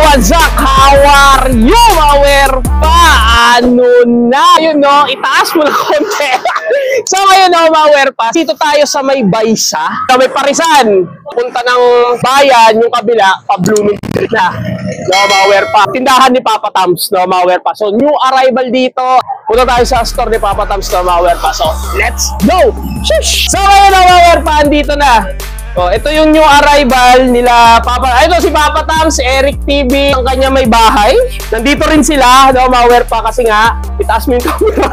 what's up? How are you, Mawer pa? Ano na? Yun no, itaas mo na konti. So ngayon no, Mawer pa, dito tayo sa may Baysa, sa may Parisan. Punta ng bayan, yung kabila, pa-Blooming Street na. No, Mawer pa. Tindahan ni Papa Tams, no, Mawer pa. So new arrival dito. Punta tayo sa store ni Papa Tams, no, Mawer pa. So let's go! Shush! So ngayon no, Mawer pa, andito na. So, ito yung new arrival nila Papa. Ito si Papa Tams, si Eric TV, ang kanya may bahay. Nandito rin sila, no, Mawer pa kasi nga, itaas mo yung camera.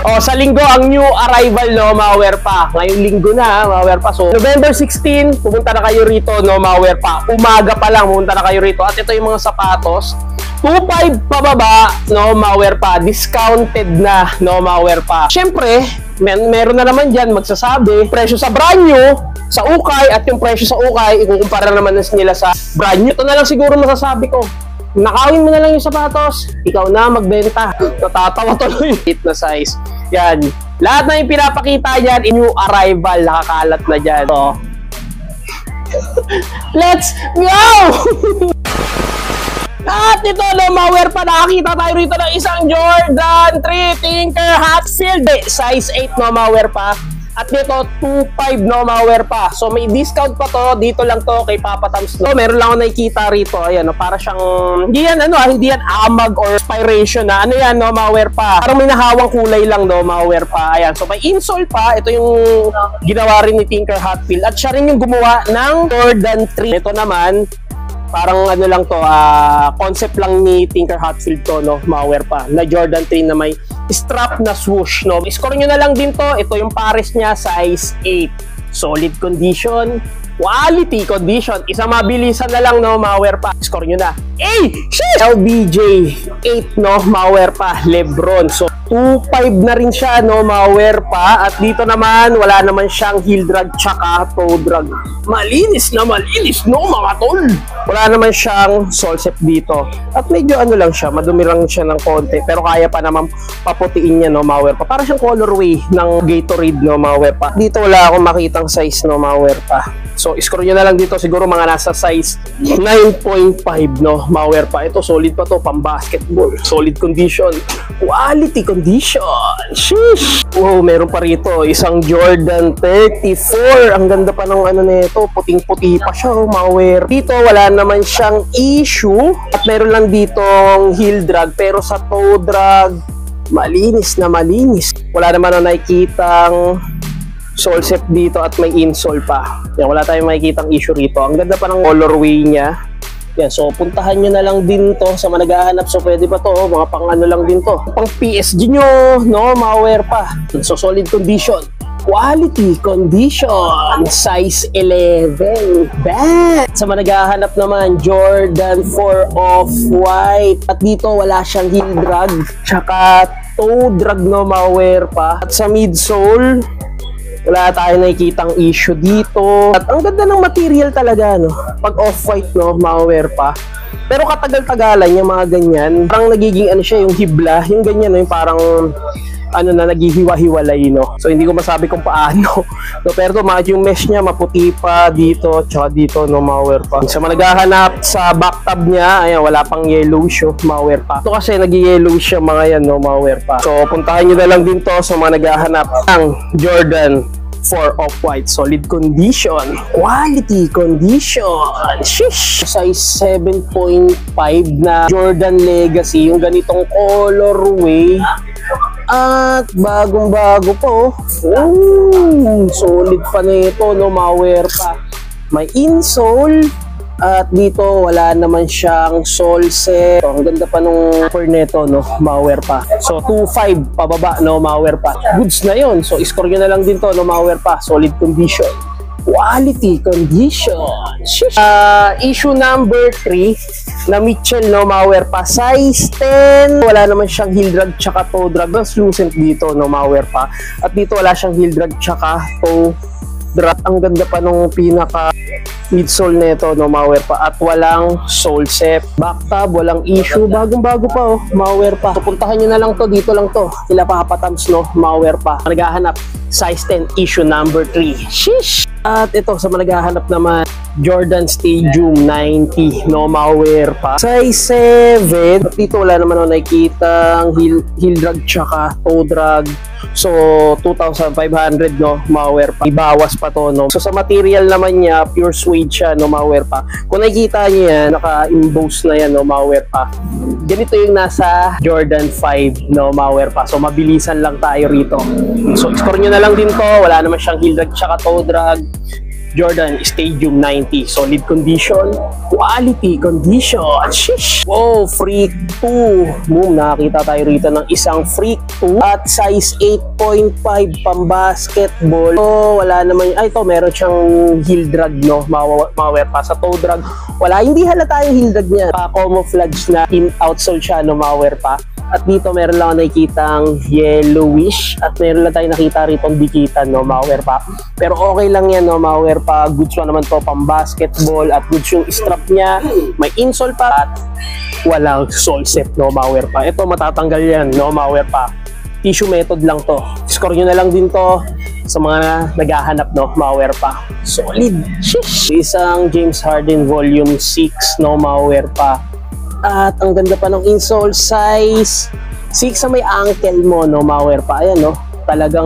O, sa linggo ang new arrival, no, Mawer pa. Ngayong linggo na, Mawer pa. So, November 16, pumunta na kayo rito, no, Mawer pa. Umaga pa lang, pumunta na kayo rito. At ito yung mga sapatos. 2.5 pababa, no, Mawer pa. Discounted na, no, Mawer pa. Siyempre, meron na naman dyan magsasabi, presyo sa brand new, sa ukay, at yung presyo sa ukay, ikukumpara naman nila sa brand new. Ito na lang siguro masasabi ko. Nakawin mo na lang yung sapatos, ikaw na magbenta. Natatawa tuloy. Hit na size. Yan. Lahat na yung pinapakita dyan, new arrival, nakakalat na dyan. So, let's go! At ito, no, Mawer pa, nakakita tayo rito ng isang Jordan 3 Tinker Hatfield. Size 8, no, Mawer pa. At dito, 2.5, no, Mawer pa. So, may discount pa to. Dito lang to kay Papa Tams. No? Meron lang ako nakikita rito. Ayan, no, para siyang, hindi yan, hindi yan amag or inspiration na. Ano yan, no, Mawer pa. Parang may nahawang kulay lang, no, Mawer pa. Ayan, so may insole pa. Ito yung ginawa rin ni Tinker Hatfield. At siya rin yung gumawa ng Jordan 3. Ito naman, parang ano lang to, concept lang ni Tinker Hatfield to, no, Mawer pa, na Jordan 3 na may strap na swoosh, no. Score nyo na lang din to. Ito yung pares niya, size 8. Solid condition, quality condition. Isang mabilisan na lang, no, Mawer pa. Score nyo na. LBJ 8, no, Mawer pa. Lebron. So 2.5 na rin siya, no, Mawer pa. At dito naman, wala naman siyang heel drag tsaka toe drag. Malinis na malinis, no, mga tol. Wala naman siyang sole set dito. At medyo ano lang siya, madumi lang siya ng konti. Pero kaya pa naman paputiin niya, no, Mawer pa. Para siyang colorway ng Gatorade, no, Mawer pa. Dito wala akong makitang size, no, Mawer pa. So, score nyo na lang dito. Siguro mga nasa size 9.5, no, Mawer pa. Ito, solid pa to, pang basketball. Solid condition. Quality condition. Sheesh! Wow, meron pa rito. Isang Jordan 34. Ang ganda pa ng ano nito. Puting-puti pa siya, oh, Mawer. Dito, wala naman siyang issue. At meron lang ditong heel drag. Pero sa toe drag, malinis na malinis. Wala naman na nakikitang sole set dito at may insole pa. Yan, wala tayong makikitang issue rito. Ang ganda pa ng colorway niya. Yan, so puntahan nyo na lang din to sa mga naghahanap. So pwede pa to, mga pang ano lang din to. Pang PSG nyo, no, Mawer pa. So solid condition. Quality condition. Size 11. Bad! Sa mga naghahanap naman, Jordan 4 Off-White. At dito wala siyang heel drag. Tsaka toe drag, no, Mawer pa. At sa midsole, wala tayong nakikitang issue dito. At ang ganda ng material talaga, no? Pag off-white, no, Mawer pa. Pero katagal-tagalan yung mga ganyan. Parang nagiging ano siya, yung hibla. Yung ganyan, no? Yung parang ano na, naghihiwa-hiwalay, no? So, hindi ko masabi kung paano. No, pero yung mesh niya, maputi pa dito, tsaka dito, no, Mawer pa. Sa mga naghahanap sa back tab niya, ayan, wala pang yellow siya, Mawer pa. Ito kasi nag-yellow siya mga yan, no, Mawer pa. So, puntahan nyo na lang din to sa mga naghahanap ng Jordan 4 Off-White. Solid condition. Quality condition. Shish! Size 7.5 na Jordan Legacy. Yung ganitong colorway. At bagong-bago pa, oh. Solid pa na ito, no, Mawer pa. May insole. At dito, wala naman siyang sole set. So, ang ganda pa nung corneto, no, Mawer pa. So, 2.5 pababa, no, Mawer pa. Goods na yun. So, score nyo na lang din to, no, Mawer pa. Solid condition. Quality condition. Issue number 3 na Mitchell, no, Mawer pa. Size 10. Wala naman siyang heel drag tsaka toe drag. Translucent dito, no, Mawer pa. At dito, wala siyang heel drag tsaka toe drag. Ang ganda pa nung pinaka midsole nito, no, Mawer pa. At walang sole set. Back tab, walang issue. Bagong-bago pa, oh, Mawer pa. So, puntahan nyo na lang to. Dito lang to. Kila Papa Tams, no, Mawer pa. Naghahanap. Size 10, issue number 3. Sheesh! At ito, sa mga naghahanap naman, Jordan Stadium 90, no malware pa. Size 7. Dito wala naman ako nakikita heel drag tsaka toe drag. So, 2,500 no, malware pa. Ibawas pa to, no. So, sa material naman niya, pure suede siya, no, malware pa. Kung nakikita niyo yan, naka-emboss na yan, no, malware pa. Ganito yung nasa Jordan 5, no, malware pa. So, mabilisan lang tayo rito. So, score nyo na lang din to. Wala naman siyang heel drag tsaka toe drag. Jordan Stadium 90, solid condition, quality condition. Shish! Wow, Freak 2. Boom, nakakita tayo rito ng isang Freak 2 at size 8.5 pang basketball. So, wala naman, ay ito, meron siyang heel drag, no, malware pa. Sa toe drag, wala, hindi halata yung heel drag niya. Pa-camouflage na in-outsole siya, no, malware pa. At dito meron lang nakikitang yellowish at meron lang tayo nakita rito dikitan, no, malware pa. Pero okay lang yan, no, malware pa. Goods pa naman to pang basketball at goods yung strap niya. May insole pa at walang sole set, no, malware pa. Ito matatanggal yan, no, malware pa. Tissue method lang to. Score nyo na lang din to sa mga naghahanap, no, malware pa. Solid. Shish! Isang James Harden Volume 6, no, malware pa. At ang ganda pa ng insole, size 6 sa may ankle mo, no, malware pa. Ayan, no, talagang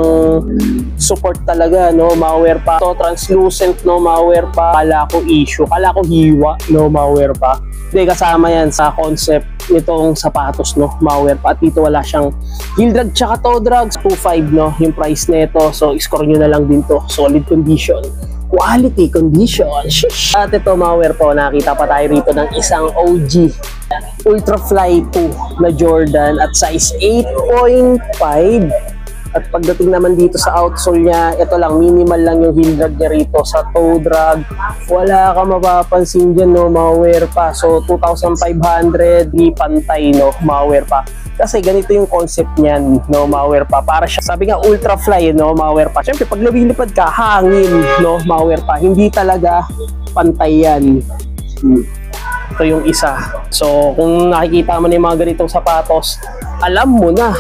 support talaga, no, malware pa. So, translucent, no, malware pa. Kala ko issue, kala ko hiwa, no, malware pa. Hindi, kasama yan sa concept nitong sapatos, no, malware pa. At dito wala siyang heel drag tsaka toe drag. 2.5, no, yung price nito. So, score nyo na lang din to. Solid condition, quality condition. Shish! At ito, malware po, nakita pa tayo rito ng isang OG Ultrafly 2 na Jordan at size 8.5. At pagdating naman dito sa outsole niya, ito lang, minimal lang yung heel drag niya rito. Sa toe drag, wala ka mapapansin dyan, no, malware pa. So, 2,500, di pantay, no, malware pa. Kasi ganito yung concept niyan, no, malware pa. Para siya, sabi nga, Ultrafly, no, malware pa. Siyempre, pag lumilipad ka, hangin, no, malware pa. Hindi talaga pantay yan. Ito yung isa. So, kung nakikita mo na yung mga ganitong sapatos, alam mo na,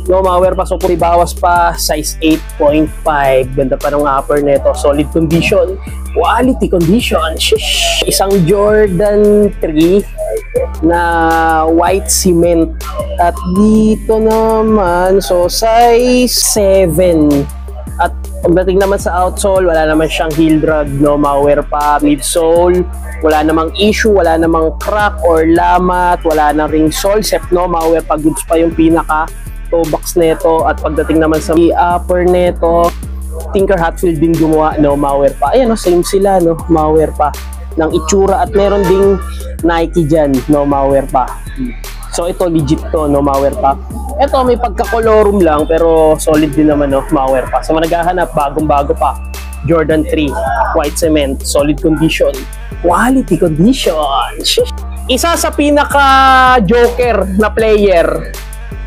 no, malware pa. So, kung ibawas pa, size 8.5. Ganda pa ng upper neto. Solid condition, quality condition. Shish! Isang Jordan 3 na white cement. At dito naman, so size 7. At pagdating naman sa outsole, wala naman siyang heel drag, no, malware pa. Midsole, wala namang issue, wala namang crack or lamat, wala na ring sole set, no, malware pa. Goods pa yung pinaka toe box neto. At pagdating naman sa upper neto, Tinker Hatfield din gumawa, no, malware pa. Ayan, no, same sila, no, malware pa ng itsura. At meron ding Nike dyan, no, malware pa. So ito legit to, no, malware pa. Ito may pagka-colorum lang pero solid din naman, no, malware pa. So naghahanap, bagong-bago pa. Jordan 3, white cement, solid condition, quality condition. Shish! Isa sa pinaka-joker na player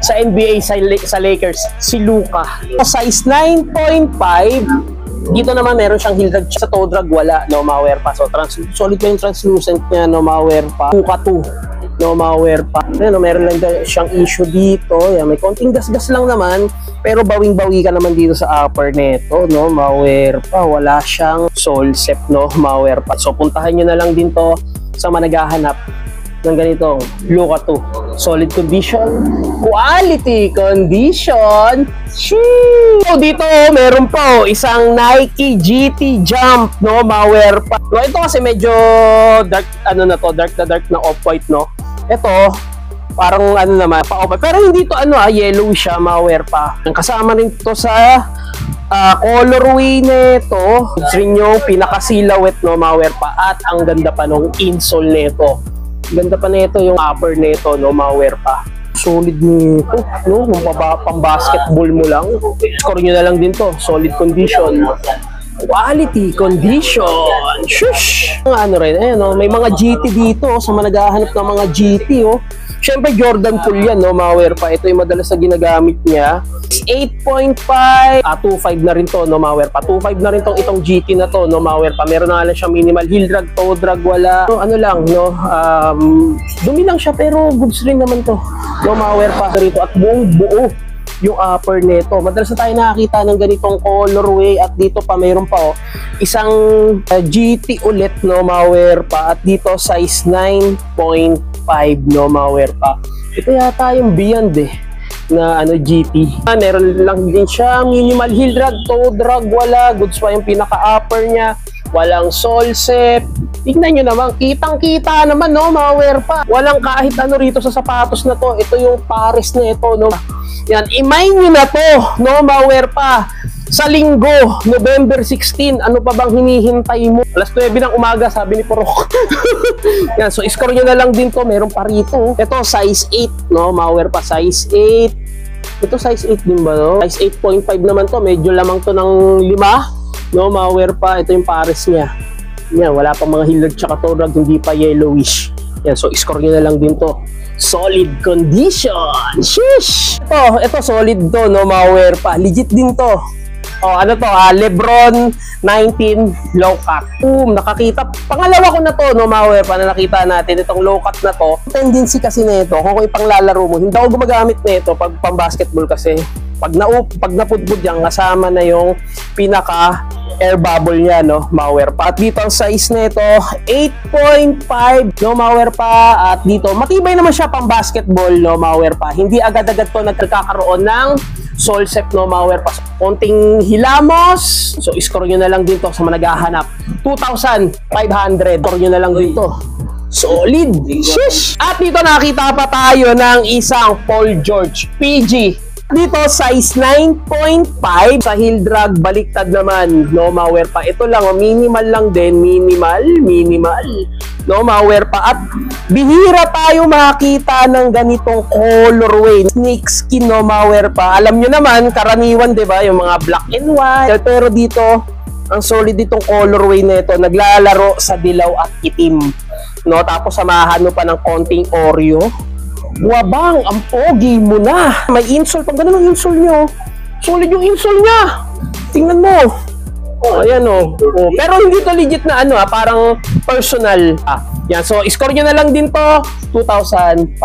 sa NBA sa Lakers, si Luka. Size 9.5. Dito naman meron siyang heel drag, sa toe drag wala, no, malware pa. So solid pa yung translucent niya, no, malware pa. Luka 2. No, malware pa. Ayan, no, meron lang siyang issue dito. Ayan, may konting gas-gas lang naman. Pero bawing-bawi ka naman dito sa upper neto, no, malware pa. Wala siyang sole set, no, malware pa. So, puntahan nyo na lang din to sa managahanap ng ganitong Luka 2. Solid condition, quality condition. Sheesh! So, dito, meron po isang Nike GT Jump, no, malware pa. No, ito kasi medyo dark, ano na to, dark na off-white, no. Ito, parang ano naman, pa-off-white. Pero hindi to ano, yellow siya, malware pa. Ang kasama rin to sa colorway nito, rin yung pinaka-silhouette, no, malware pa. At ang ganda pa nung insole nito. Ganda pa nito yung upper nito, no, malware pa. Solid nito, no, kung pang basketball mo lang, score nyo na lang din to. Solid condition, quality condition. Shush! Ano rin, ayan, no, may mga GT dito, sa mga naghahanap ng mga GT, oh. Siyempre, Jordan full yan, no, malware pa. Ito yung madalas na ginagamit niya. 8.5, 2.5 na rin to, no, malware pa. 2.5 na rin itong GT na to, no, malware pa. Meron na lang siya minimal heel drag, toe drag, wala. No, ano lang, no, dumi lang siya, pero goods rin naman to, no, malware pa rito. At buong buo yung upper nito. Madalas na tayo nakakita ng ganitong colorway at dito pa mayroon pa isang GT ulit no mga pa at dito size 9.5 no mga pa. Ito yata yung Beyond na GT. Meron lang din siya minimal heel drag, toe drag, wala. Goods pa yung pinaka-upper niya. Walang sole set. Tignan nyo naman, kitang-kita naman no, mga pa. Walang kahit ano rito sa sapatos na to. Ito yung pares na ito no. Yan, imay nyo na to no, mga pa. Sa linggo, November 16, ano pa bang hinihintay mo? Alas 9 ng umaga, sabi ni Porok. Yan, so score nyo na lang din to. Meron pa rito. Ito, size 8 no, mga pa, size 8. Ito size 8 din ba no? Size 8.5 naman to. Medyo lamang to ng 5. No, mga pa. Ito yung pares niya. Yan, wala pang mga heel drag tsaka toe drag, hindi pa yellowish. Yan, so score nyo na lang din to. Solid condition. Sheesh! Ito solid to, no, mga pa. Legit din to. Ano to, Lebron 19 low cut. Nakakita. Pangalawa ko na to, no, mga pa, na nakita natin itong low cut na to. Tendency kasi nito, kung ipanglalaro mo, hindi ako gumagamit nito pag pang-basketball kasi pag napudpud yan, kasama na yung pinaka air bubble niya, no, mga pa. At dito ang size nito 8.5 no, mga pa. At dito matibay naman siya pang basketball, no, mga pa. Hindi agad-agad to nagkakaroon ng sole set, no, mga pa. Konting hilamos, so score nyo na lang dito sa mga naghahanap. 2,500 score nyo na lang dito. Solid. Shish! At dito nakita pa tayo ng isang Paul George PG. Dito size 9.5 sa heel drag, baliktad naman, no, mga pa. Ito lang, minimal lang din, minimal no, mga pa. At bihira tayo makita ng ganitong colorway, snake skin, no, mga pa. Alam nyo naman, karaniwan, di ba, yung mga black and white. Pero dito, ang solid ditong colorway nito, naglalaro sa dilaw at itim, no. Tapos samahan mo pa ng konting Oreo. Wabang, ang pogi mo na. May insole. Pag ganun ang insole nyo, solid yung insole niya. Tingnan mo. Ayan pero hindi to legit na parang personal. Yan, so score nyo na lang din to. 2,500.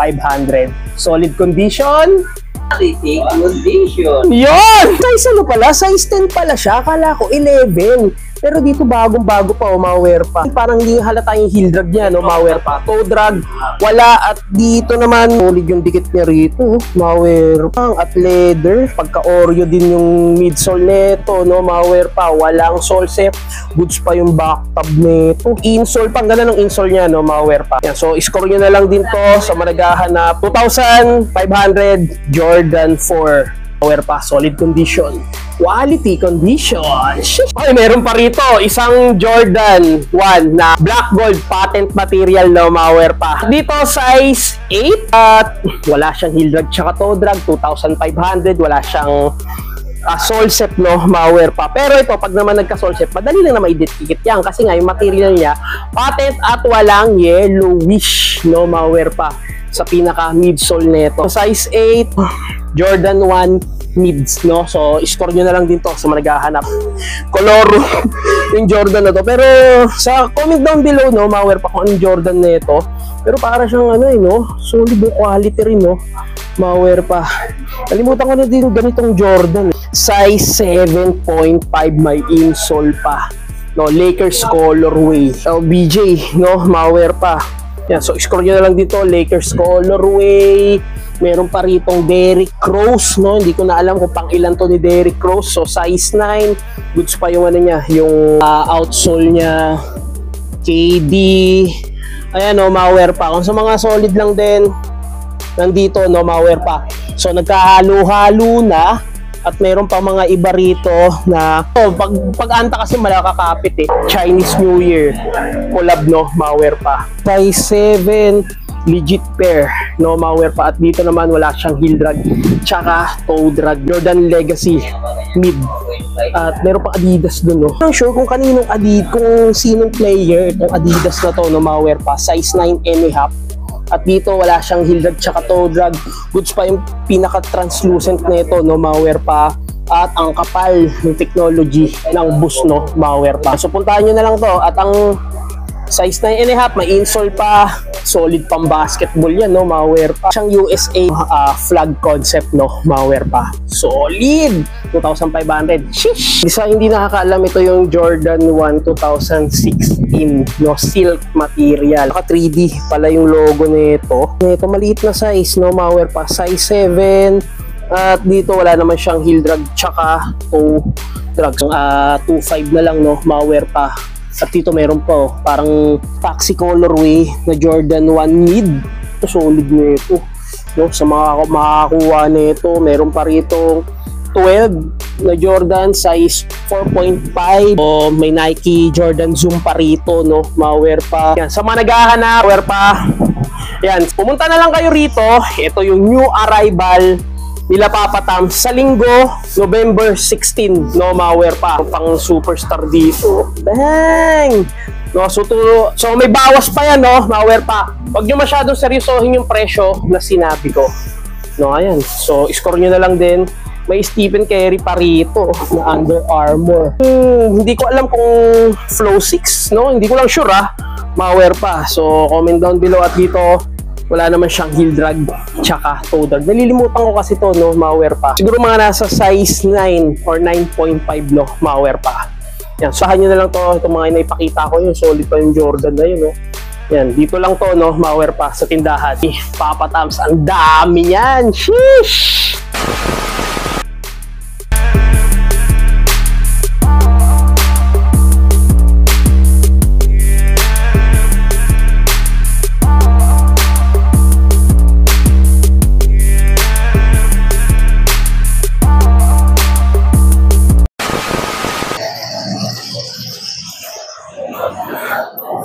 Solid condition. Quality condition. Yun! Size ano pala? Size 10 pala siya. Akala ko 11. Pero dito bagong-bago pa, mga pa. Parang hindi halata yung heel drag niya, no, mga pa. Toe drag, wala. At dito naman, solid yung dikit niya rito, mga pa. At leather, pagka-Oreo din yung midsole nito, no, mga pa. Walang sole set, goods pa yung back tab nito. Insole, pang ganda ng insole niya, no, mga pa. Yan, so, score nyo na lang din to sa managahanap. 2,500 Jordan 4. Mga pa, solid condition. Quality condition. Ay, meron pa rito isang Jordan 1 na black gold patent material, no, mga pa. Dito size 8 at wala siyang heel drag tsaka toe drag. 2,500. Wala siyang sole set, no, mga pa. Pero ito, pag naman nagka-sole set, madali lang na maidikit yan kasi nga yung material niya patent at walang yellowish, no, mga pa, sa pinaka midsole nito. Size 8 Jordan 1 mids, no? So, score nyo na lang din to sa managahanap. Color yung Jordan na to. Pero, sa comment down below, no, mga pa, kung anong Jordan na ito. Pero para siyang, no, solid yung quality rin, no, mga pa. Kalimutan ko na din ganitong Jordan. Size 7.5, may insole pa. No, Lakers colorway. LBJ, no, mga pa. Yan, so score nyo na lang dito, Lakers colorway. Meron pa ritong Derrick Rose, no? Hindi ko na alam kung pang ilan to ni Derrick Rose. So size 9, goods pa yung niya, yung outsole niya. KD. Ayan, no, mga pa. Kung sa mga solid lang din, nandito, no, mga pa. So nagkahalo-halo na. At meron pa mga iba rito na pag-anta kasi malakakapit Chinese New Year collab, no, mga pa. Size 7 legit pair, no, mga pa. At dito naman wala siyang heel drag tsaka toe drag. Jordan Legacy mid. At meron pa Adidas dun, no. I'm sure kung kaninong kung sinong player itong Adidas na to, no, mga pa. Size 9.5. At dito wala siyang heel drag tsaka toe drag. Goods pa yung pinaka-translucent na ito, no, mga pa. At ang kapal ng technology ng bus, no, mga pa. So puntahan nyo na lang to. At ang Size 9.5, may insole pa. Solid pang basketball yan, no? Mga wear pa. Siyang USA flag concept, no? Mga wear pa. Solid! 2,500. Sheesh! Isa hindi nakakaalam, ito yung Jordan 1 2016, no? Silk material. Naka 3D pala yung logo nito. Ito maliit na size, no? Mga wear pa. Size 7. At dito wala naman siyang heel drag tsaka toe drag. 2.5 na lang, no? Mga wear pa. At dito meron pa, oh, parang taxi colorway na Jordan 1 mid. Ito, solid na ito. No? Sa mga makakuha na ito, meron pa rito 12 na Jordan size 4.5. O may Nike Jordan Zoom pa rito, no? Mga wear pa. Yan. Sa mga naghahanap, wear pa. Yan. Pumunta na lang kayo rito. Ito yung new arrival nila Papa Tam sa linggo, November 16, no, mga wear pa pang superstar dito. Bang! No, so may bawas pa yan, no, mga wear pa. Huwag nyo masyadong seryosohin yung presyo na sinabi ko. No, ayan. So, score nyo na lang din. May Stephen Curry pa rito na Under Armour. Hindi ko alam kung Flow 6, no? Hindi ko lang sure, mga wear pa. So, comment down below at dito wala naman siyang heel drag tsaka toe drag. Nalilimutan ko kasi to, no, mga wear pa. Siguro mga nasa size 9 or 9.5, no, mga wear pa. Yan, sahan nyo na lang to. Itong mga inaipakita ko, yung solid pa yung Jordan na yun, no. Yan, dito lang to, no, mga wear pa sa tindahan. Papa Tams, ang dami yan. Sheesh!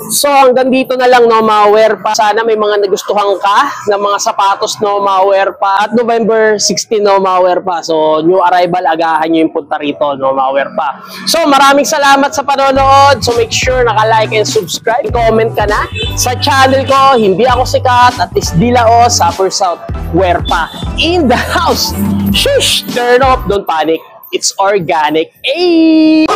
So hanggang dito na lang, no, mga wear pa. Sana may mga nagustuhan ka na mga sapatos, no, mga wear pa. At November 16, no, mga wear pa. So new arrival, agahan nyo yung punta rito, no, mga wear pa. So maraming salamat sa panonood. So make sure naka-like and subscribe. Comment ka na sa channel ko. Hindi ako sikat. At least Dilao, Upper South, wear pa in the house. Shush! Turn off, don't panic. It's organic. Hey!